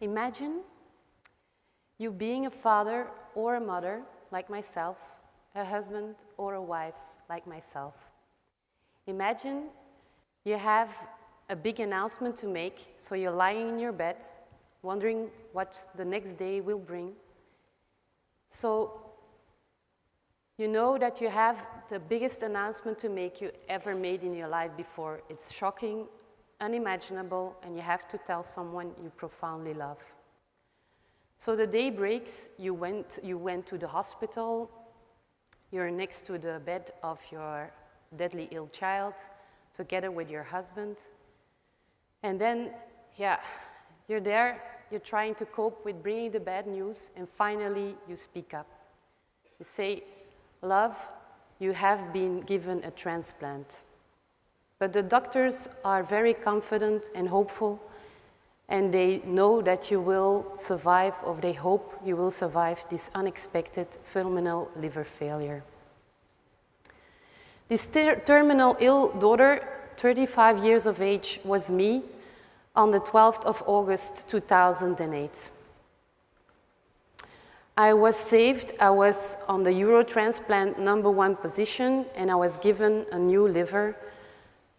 Imagine you being a father or a mother like myself, a husband or a wife like myself. Imagine you have a big announcement to make, so you're lying in your bed, wondering what the next day will bring. So you know that you have the biggest announcement to make you ever made in your life before. It's shocking, unimaginable, and you have to tell someone you profoundly love. So the day breaks, you went to the hospital, you're next to the bed of your deadly ill child, together with your husband. And then, you're there, you're trying to cope with bringing the bad news, and finally you speak up. You say, "Love, you have been given a transplant." But the doctors are very confident and hopeful, and they know that you will survive, or they hope you will survive this unexpected terminal liver failure. This terminal ill daughter, 35 years of age, was me on the 12th of August 2008. I was saved. I was on the Eurotransplant #1 position, and I was given a new liver.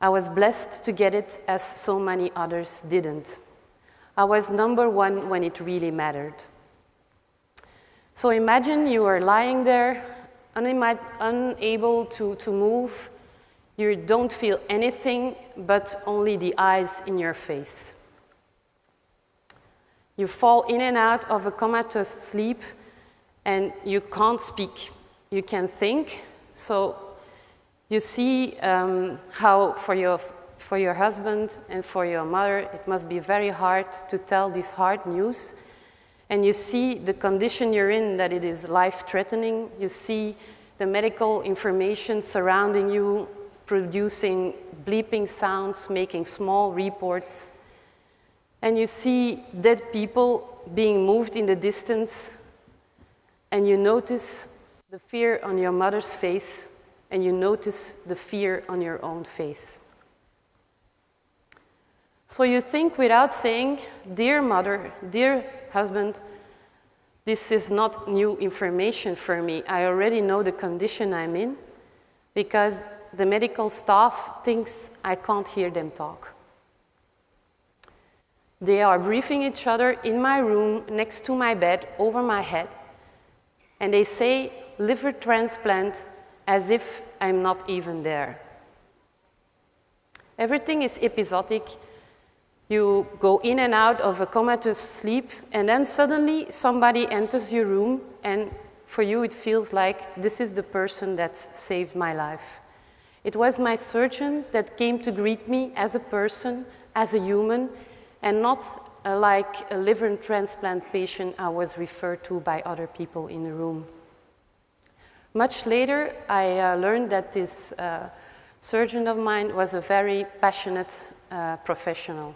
I was blessed to get it, as so many others didn't. I was #1 when it really mattered. So imagine you are lying there, unable to move. You don't feel anything but only the eyes in your face. You fall in and out of a comatose sleep, and you can't speak. You can think. So you see how for your husband and for your mother, it must be very hard to tell this hard news. And you see the condition you're in, that it is life-threatening. You see the medical information surrounding you, producing bleeping sounds, making small reports. And you see dead people being moved in the distance, and you notice the fear on your mother's face, and you notice the fear on your own face. So you think without saying, "Dear mother, dear husband, this is not new information for me. I already know the condition I'm in, because the medical staff thinks I can't hear them talk. They are briefing each other in my room, next to my bed, over my head, and they say liver transplant as if I'm not even there. Everything is episodic. You go in and out of a comatose sleep, and then suddenly somebody enters your room, and for you it feels like this is the person that saved my life. It was my surgeon that came to greet me as a person, as a human, and not like a liver transplant patient I was referred to by other people in the room. Much later, I learned that this surgeon of mine was a very passionate professional,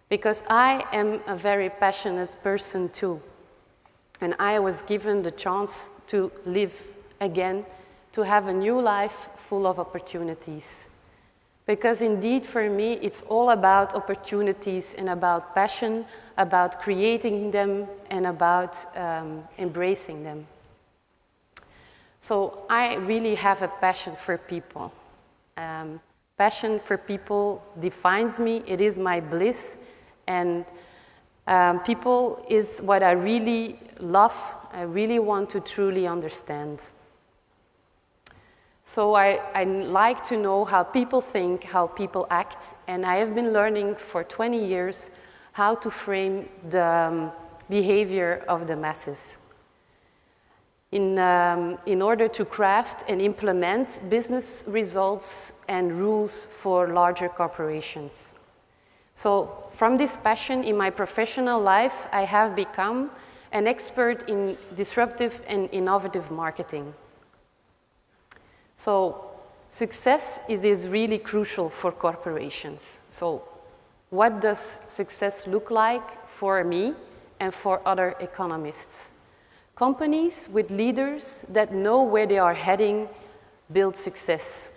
because I am a very passionate person too. And I was given the chance to live again, to have a new life full of opportunities. Because indeed, for me, it's all about opportunities and about passion, about creating them and about embracing them. So I really have a passion for people. Passion for people defines me. It is my bliss. And people is what I really love. I really want to truly understand. So I like to know how people think, how people act, and I have been learning for 20 years how to frame the behavior of the masses in order to craft and implement business results and rules for larger corporations. So from this passion in my professional life, I have become an expert in disruptive and innovative marketing. So success is really crucial for corporations. So what does success look like for me and for other economists? Companies with leaders that know where they are heading build success.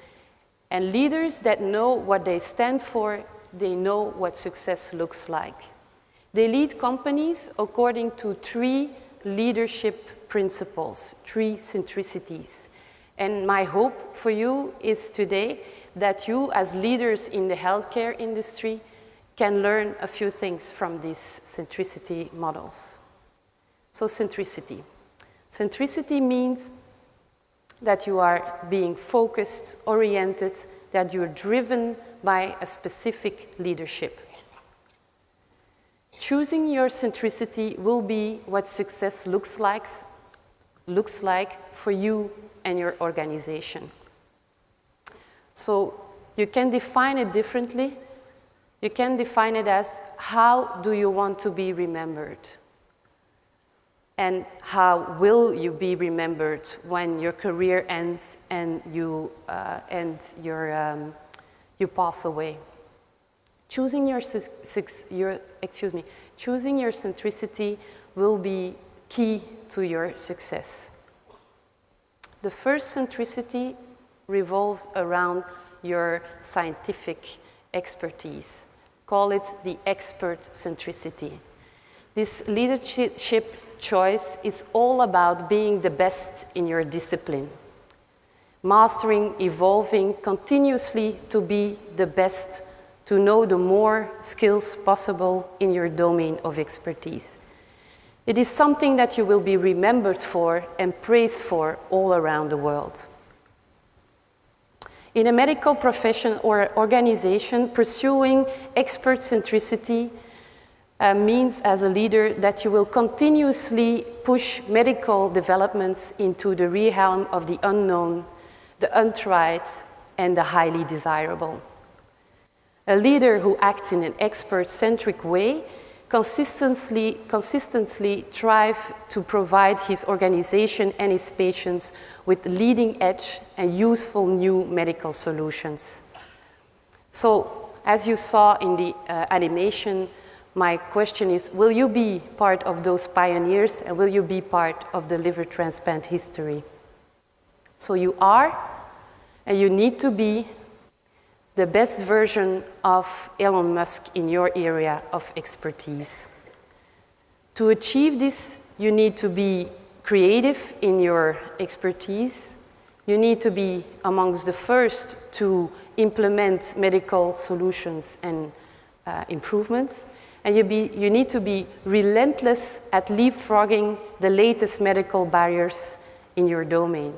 And leaders that know what they stand for, they know what success looks like. They lead companies according to 3 leadership principles, 3 centricities. And my hope for you is today that you, as leaders in the healthcare industry, can learn a few things from these centricity models. So centricity. Centricity means that you are being focused, oriented, that you're driven by a specific leadership. Choosing your centricity will be what success looks like for you and your organization. So you can define it differently. You can define it as, how do you want to be remembered? And how will you be remembered when your career ends and you pass away? Choosing your centricity will be key to your success. The first centricity revolves around your scientific expertise. Call it the expert centricity. This leadership choice is all about being the best in your discipline, mastering, evolving continuously to be the best, to know the more skills possible in your domain of expertise. It is something that you will be remembered for and praised for all around the world. In a medical profession or organization, pursuing expert centricity means as a leader that you will continuously push medical developments into the realm of the unknown, the untried, and the highly desirable. A leader who acts in an expert-centric way consistently strives to provide his organization and his patients with leading-edge and useful new medical solutions. So, as you saw in the animation, my question is, will you be part of those pioneers and will you be part of the liver transplant history? So you are, and you need to be, the best version of Elon Musk in your area of expertise. To achieve this, you need to be creative in your expertise. You need to be amongst the first to implement medical solutions and improvements. And you need to be relentless at leapfrogging the latest medical barriers in your domain.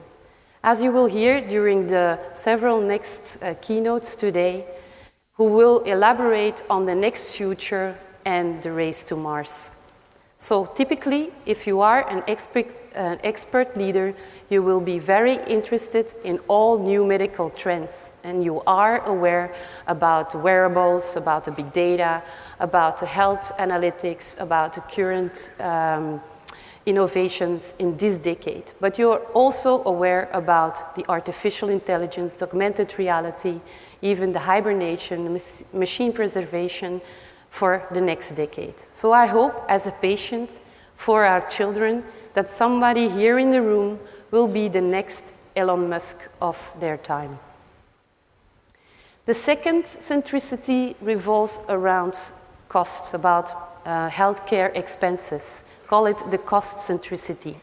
As you will hear during the several next keynotes today, who will elaborate on the next future and the race to Mars. So typically, if you are an expert leader, you will be very interested in all new medical trends, and you are aware about wearables, about the big data, about the health analytics, about the current innovations in this decade. But you're also aware about the artificial intelligence, augmented reality, even the hibernation, machine preservation for the next decade. So I hope, as a patient, for our children, that somebody here in the room will be the next Elon Musk of their time. The second centricity revolves around costs, about healthcare expenses. Call it the cost centricity.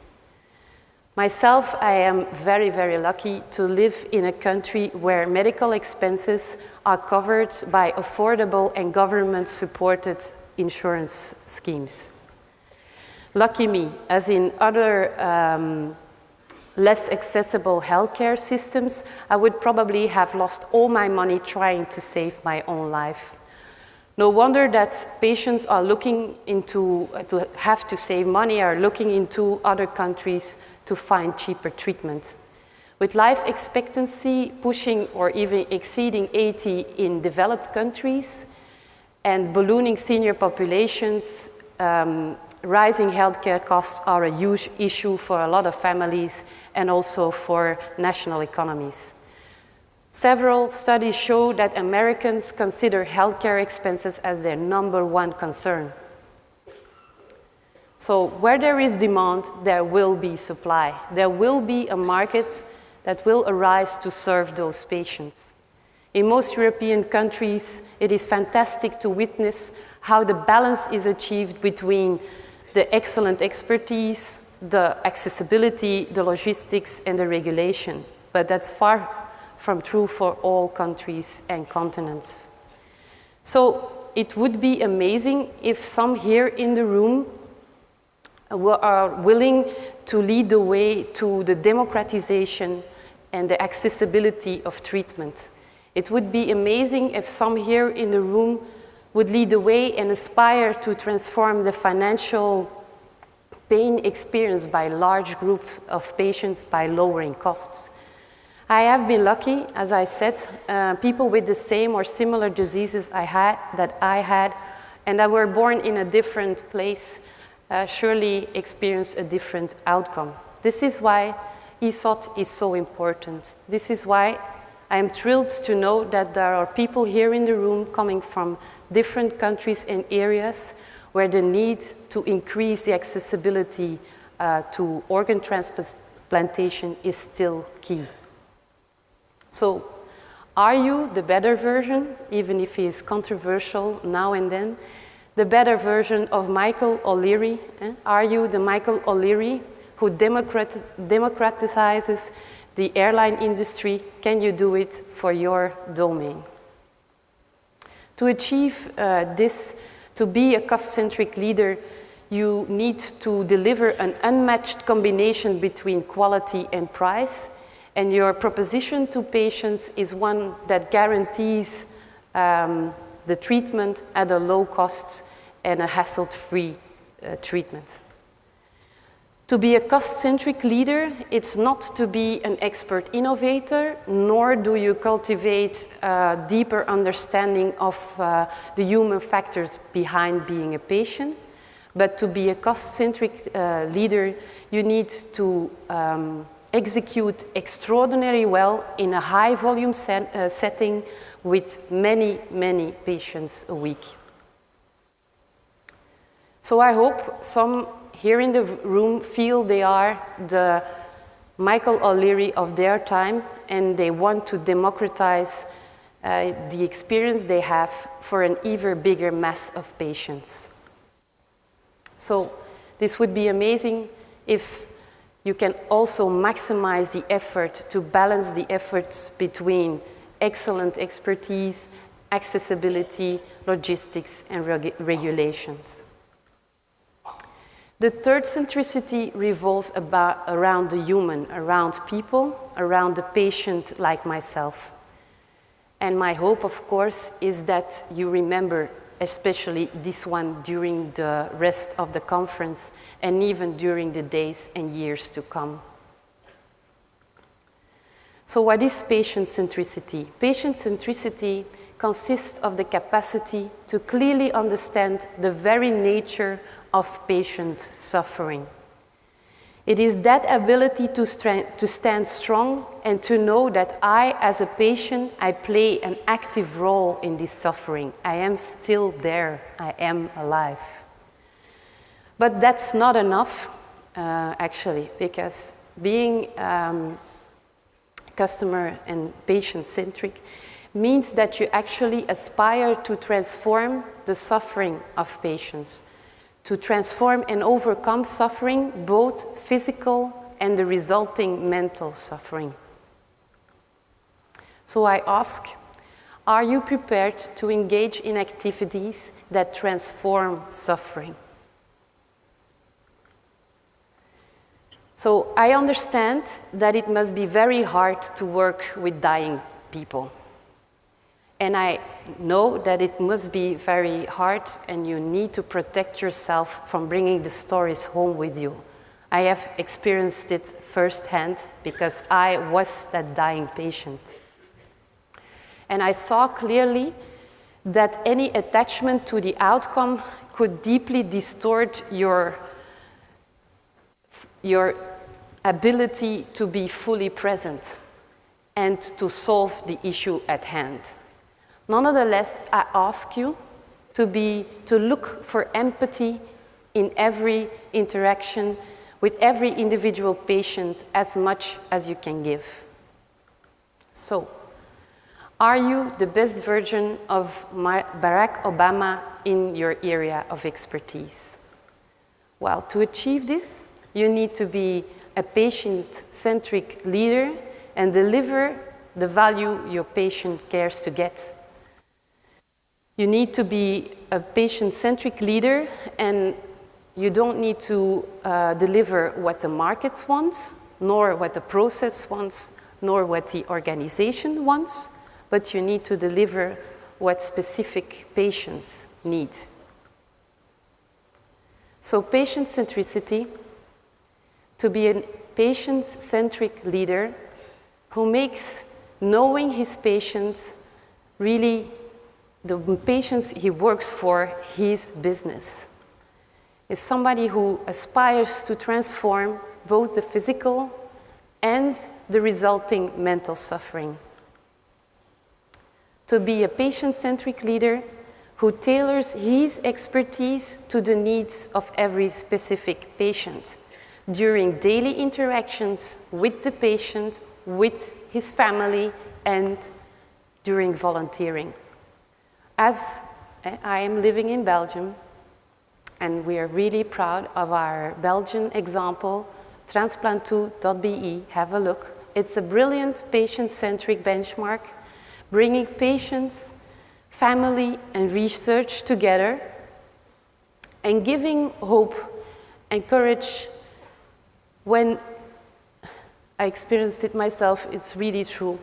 Myself, I am very, very lucky to live in a country where medical expenses are covered by affordable and government-supported insurance schemes. Lucky me, as in other less accessible healthcare systems, I would probably have lost all my money trying to save my own life. No wonder that patients are looking into, to have to save money, are looking into other countries to find cheaper treatment. With life expectancy pushing or even exceeding 80 in developed countries and ballooning senior populations, rising healthcare costs are a huge issue for a lot of families and also for national economies. Several studies show that Americans consider healthcare expenses as their #1 concern. So where there is demand, there will be supply. There will be a market that will arise to serve those patients. In most European countries, it is fantastic to witness how the balance is achieved between the excellent expertise, the accessibility, the logistics, and the regulation. But that's far from true for all countries and continents. So it would be amazing if some here in the room are willing to lead the way to the democratization and the accessibility of treatment. It would be amazing if some here in the room would lead the way and aspire to transform the financial pain experienced by large groups of patients by lowering costs. I have been lucky, as I said, people with the same or similar diseases that I had, and that were born in a different place, surely experience a different outcome. This is why ESOT is so important. This is why I am thrilled to know that there are people here in the room coming from different countries and areas where the need to increase the accessibility to organ transplantation is still key. So, are you the better version, even if he is controversial now and then, the better version of Michael O'Leary? Are you the Michael O'Leary who democratizes the airline industry? Can you do it for your domain? To achieve this, to be a cost-centric leader, you need to deliver an unmatched combination between quality and price, and your proposition to patients is one that guarantees the treatment at a low cost and a hassle-free treatment. To be a cost-centric leader, it's not to be an expert innovator, nor do you cultivate a deeper understanding of the human factors behind being a patient. But to be a cost-centric leader, you need to execute extraordinarily well in a high-volume setting with many, many patients a week. So I hope some here in the room feel they are the Michael O'Leary of their time, and they want to democratize the experience they have for an even bigger mass of patients. So this would be amazing if you can also maximize the effort to balance the efforts between excellent expertise, accessibility, logistics, and regulations. The third centricity revolves around the human, around people, around the patient like myself. And my hope, of course, is that you remember especially this one during the rest of the conference and even during the days and years to come. So what is patient centricity? Patient centricity consists of the capacity to clearly understand the very nature of patient suffering. It is that ability to stand strong and to know that I, as a patient, I play an active role in this suffering. I am still there. I am alive. But that's not enough, actually, because being customer and patient-centric means that you actually aspire to transform the suffering of patients, to transform and overcome suffering, both physical and the resulting mental suffering. So I ask, are you prepared to engage in activities that transform suffering? So I understand that it must be very hard to work with dying people. And I know that it must be very hard and you need to protect yourself from bringing the stories home with you. I have experienced it firsthand because I was that dying patient. And I saw clearly that any attachment to the outcome could deeply distort your ability to be fully present and to solve the issue at hand. Nonetheless, I ask you to look for empathy in every interaction with every individual patient as much as you can give. So, Are you the best version of Barack Obama in your area of expertise? Well, to achieve this, you need to be a patient-centric leader and deliver the value your patient cares to get. You need to be a patient-centric leader, and you don't need to deliver what the market wants, nor what the process wants, nor what the organization wants, but you need to deliver what specific patients need. So patient centricity, to be a patient-centric leader who makes knowing his patients really the patients he works for his business. Is somebody who aspires to transform both the physical and the resulting mental suffering. To be a patient-centric leader who tailors his expertise to the needs of every specific patient during daily interactions with the patient, with his family, and during volunteering. As I am living in Belgium, and we are really proud of our Belgian example, transplant2.be, have a look. It's a brilliant patient-centric benchmark, bringing patients, family, and research together, and giving hope and courage. When I experienced it myself, it's really true.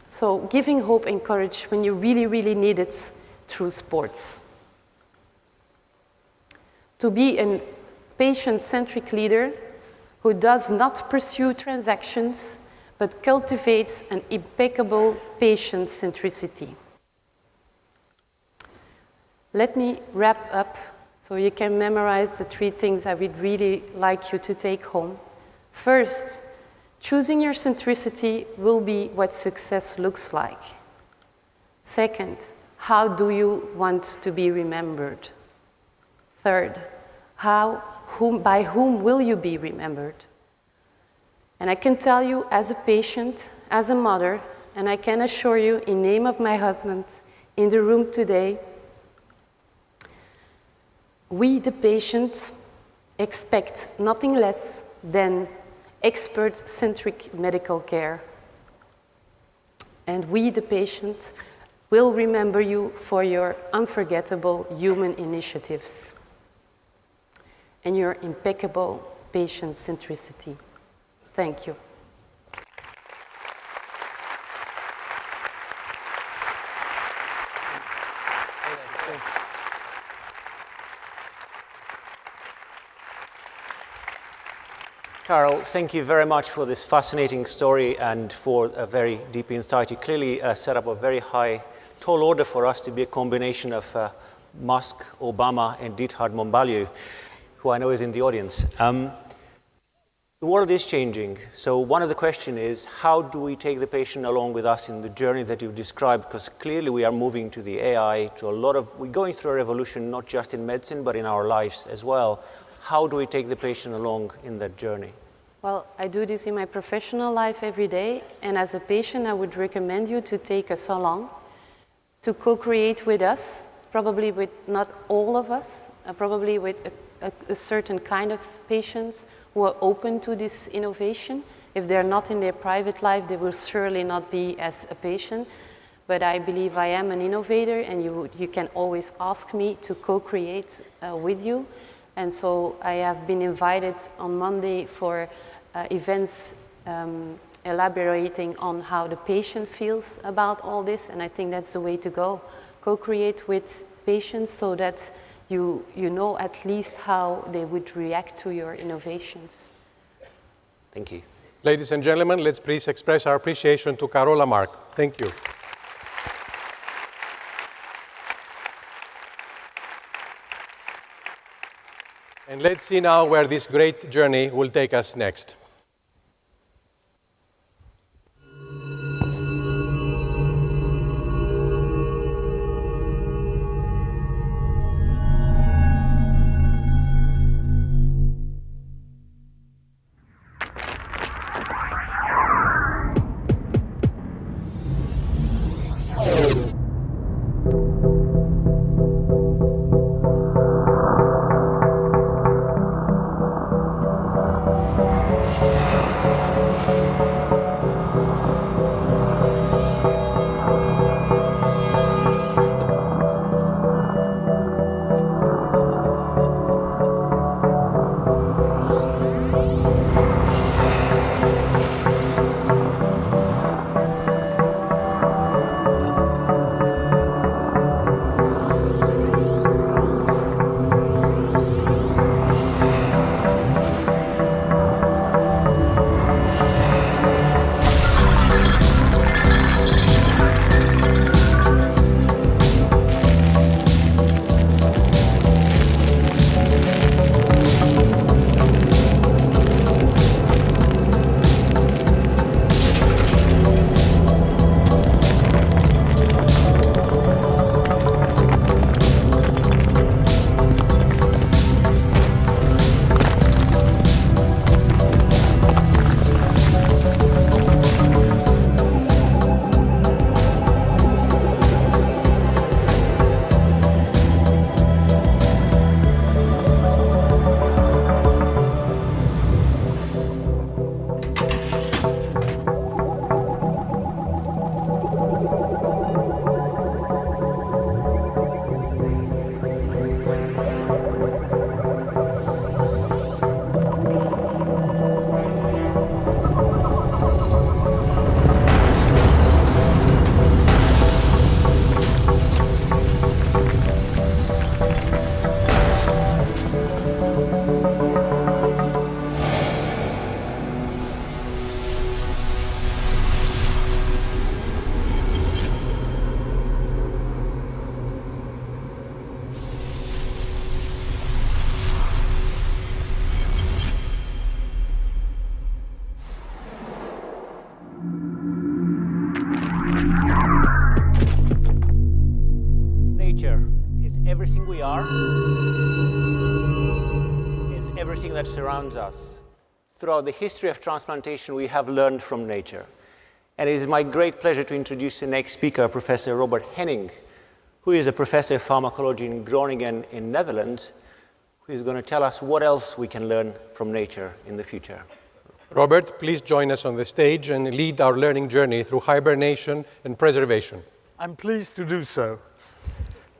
So giving hope and courage when you really, really need it through sports. To be a patient-centric leader who does not pursue transactions, but cultivates an impeccable patient centricity. Let me wrap up so you can memorize the 3 things I would really like you to take home. First, choosing your centricity will be what success looks like. Second, how do you want to be remembered? Third, by whom will you be remembered? And I can tell you as a patient, as a mother, and I can assure you in the name of my husband in the room today, we, the patients, expect nothing less than expert-centric medical care. And we, the patient, will remember you for your unforgettable human initiatives and your impeccable patient centricity. Thank you. Carole, thank you very much for this fascinating story and for a very deep insight. You clearly set up a very high, tall order for us to be a combination of Musk, Obama, and Dithard Monbalieu, who I know is in the audience. The world is changing, so one of the questions is, how do we take the patient along with us in the journey that you've described? Because clearly we are moving to the AI, we're going through a revolution, not just in medicine, but in our lives as well. How do we take the patient along in that journey? Well, I do this in my professional life every day, and as a patient, I would recommend you to take us along, to co-create with us, probably with not all of us, probably with a certain kind of patients who are open to this innovation. If they're not in their private life, they will surely not be as a patient. But I believe I am an innovator, and you can always ask me to co-create with you. And so I have been invited on Monday for events elaborating on how the patient feels about all this, and I think that's the way to go. Co-create with patients so that you know at least how they would react to your innovations. Thank you. Ladies and gentlemen, let's please express our appreciation to Carole Lamarque. Thank you. And let's see now where this great journey will take us next. is everything we are, is everything that surrounds us. Throughout the history of transplantation, we have learned from nature. And it is my great pleasure to introduce the next speaker, Professor Robert Henning, who is a professor of pharmacology in Groningen in Netherlands, who is going to tell us what else we can learn from nature in the future. Robert, please join us on the stage and lead our learning journey through hibernation and preservation. I'm pleased to do so.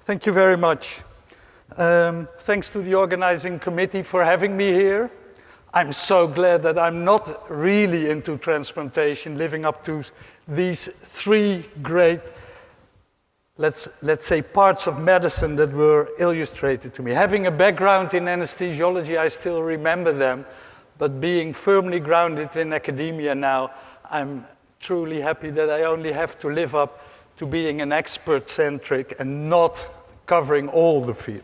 Thank you very much. Thanks to the organizing committee for having me here. I'm so glad that I'm not really into transplantation, living up to these three great, let's say, parts of medicine that were illustrated to me. Having a background in anesthesiology, I still remember them, but being firmly grounded in academia now, I'm truly happy that I only have to live up to being an expert-centric and not covering all the field.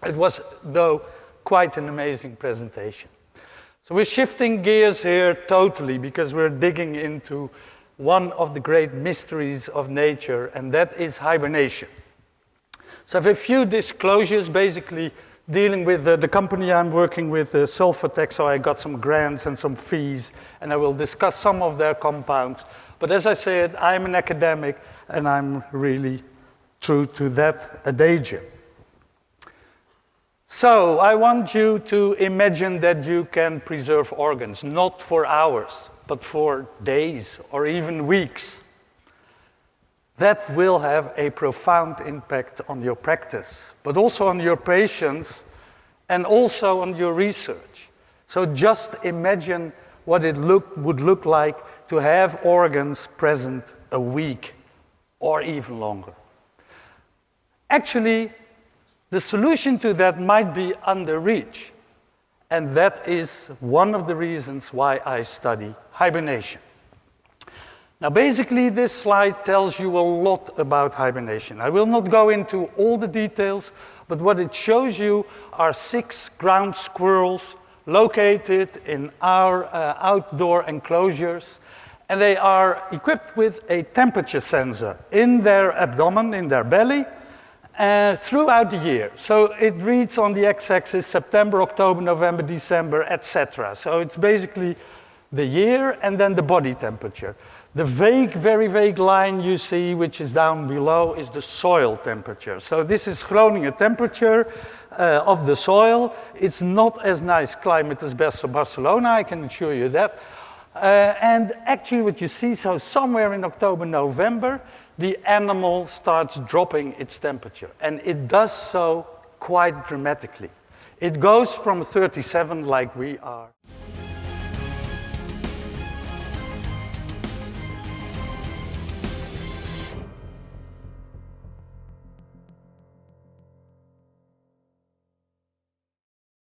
It was, though, quite an amazing presentation. So we're shifting gears here totally because we're digging into one of the great mysteries of nature, and that is hibernation. So I have a few disclosures, basically dealing with the company I'm working with, Sulfatech, so I got some grants and some fees, and I will discuss some of their compounds. But as I said, I'm an academic, and I'm really true to that adagium. So I want you to imagine that you can preserve organs, not for hours, but for days or even weeks. That will have a profound impact on your practice, but also on your patients and also on your research. So just imagine what it would look like to have organs present a week or even longer. Actually, the solution to that might be under reach, and that is one of the reasons why I study hibernation. Now, basically, this slide tells you a lot about hibernation. I will not go into all the details, but what it shows you are 6 ground squirrels located in our outdoor enclosures, and they are equipped with a temperature sensor in their abdomen, in their belly, throughout the year. So it reads on the x-axis September, October, November, December, etc. So it's basically the year and then the body temperature. The vague, very vague line you see, which is down below, is the soil temperature. So this is Groningen temperature of the soil. It's not as nice climate as Barcelona, I can assure you that. And actually what you see, so somewhere in October, November, the animal starts dropping its temperature. And it does so quite dramatically. It goes from 37, like we are,